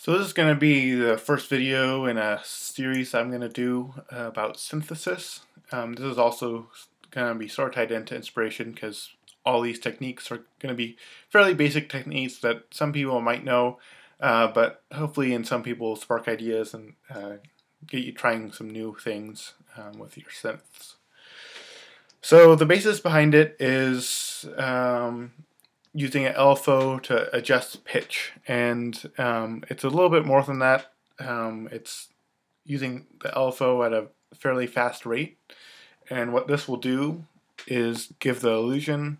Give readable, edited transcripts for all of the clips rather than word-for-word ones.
So this is going to be the first video in a series I'm going to do about synthesis. This is also going to be sort of tied into inspiration because all these techniques are going to be fairly basic techniques that some people might know, but hopefully in some people spark ideas and get you trying some new things with your synths. So the basis behind it is using an LFO to adjust pitch, and it's a little bit more than that. It's using the LFO at a fairly fast rate, and what this will do is give the illusion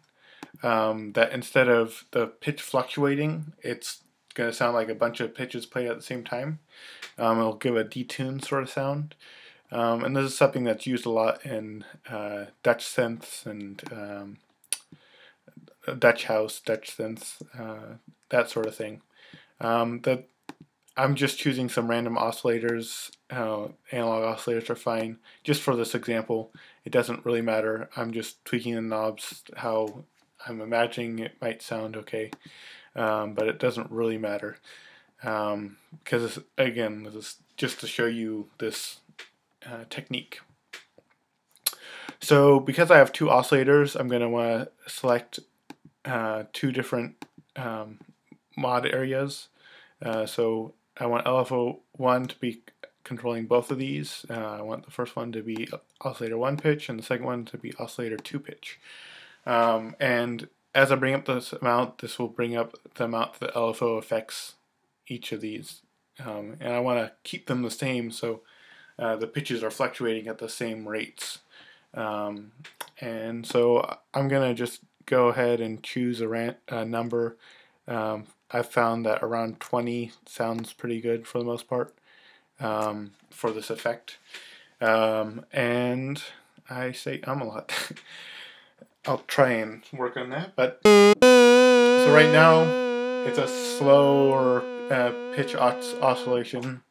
that instead of the pitch fluctuating, it's going to sound like a bunch of pitches played at the same time. It'll give a detuned sort of sound. And this is something that's used a lot in Dutch synths and Dutch house, Dutch synths, that sort of thing. I'm just choosing some random oscillators. Analog oscillators are fine. Just for this example, it doesn't really matter. I'm just tweaking the knobs how I'm imagining it might sound okay, but it doesn't really matter. Because again, this is just to show you this technique. So because I have two oscillators, I'm going to want to select two different mod areas. So I want LFO 1 to be controlling both of these. I want the first one to be oscillator 1 pitch and the second one to be oscillator 2 pitch. And as I bring up this amount, this will bring up the amount that the LFO affects each of these. And I want to keep them the same so the pitches are fluctuating at the same rates. And so I'm going to just go ahead and choose a number. I've found that around 20 sounds pretty good for the most part for this effect. And I say a lot. I'll try and work on that. But so right now it's a slower pitch oscillation.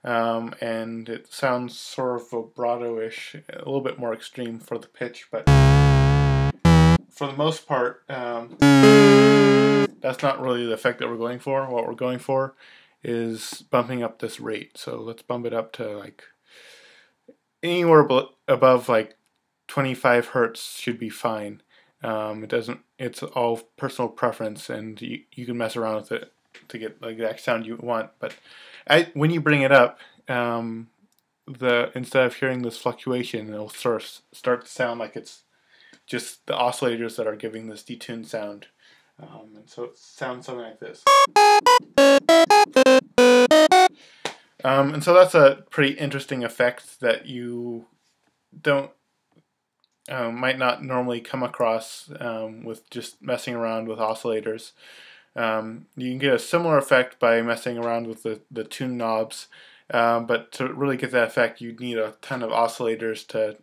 And it sounds sort of vibrato-ish, a little bit more extreme for the pitch, but for the most part, that's not really the effect that we're going for. What we're going for is bumping up this rate. So let's bump it up to like anywhere above like 25 hertz should be fine. It's all personal preference, and you can mess around with it to get the exact sound you want. But when you bring it up, instead of hearing this fluctuation, it'll sort of start to sound like it's just the oscillators that are giving this detuned sound. And so it sounds something like this. And so that's a pretty interesting effect that you might not normally come across with just messing around with oscillators. You can get a similar effect by messing around with the tune knobs, but to really get that effect, you need a ton of oscillators to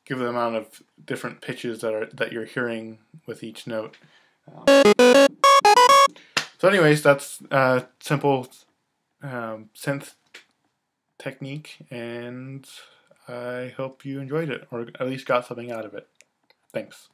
give the amount of different pitches that you're hearing with each note. So anyways, that's a simple synth technique, and I hope you enjoyed it, or at least got something out of it. Thanks.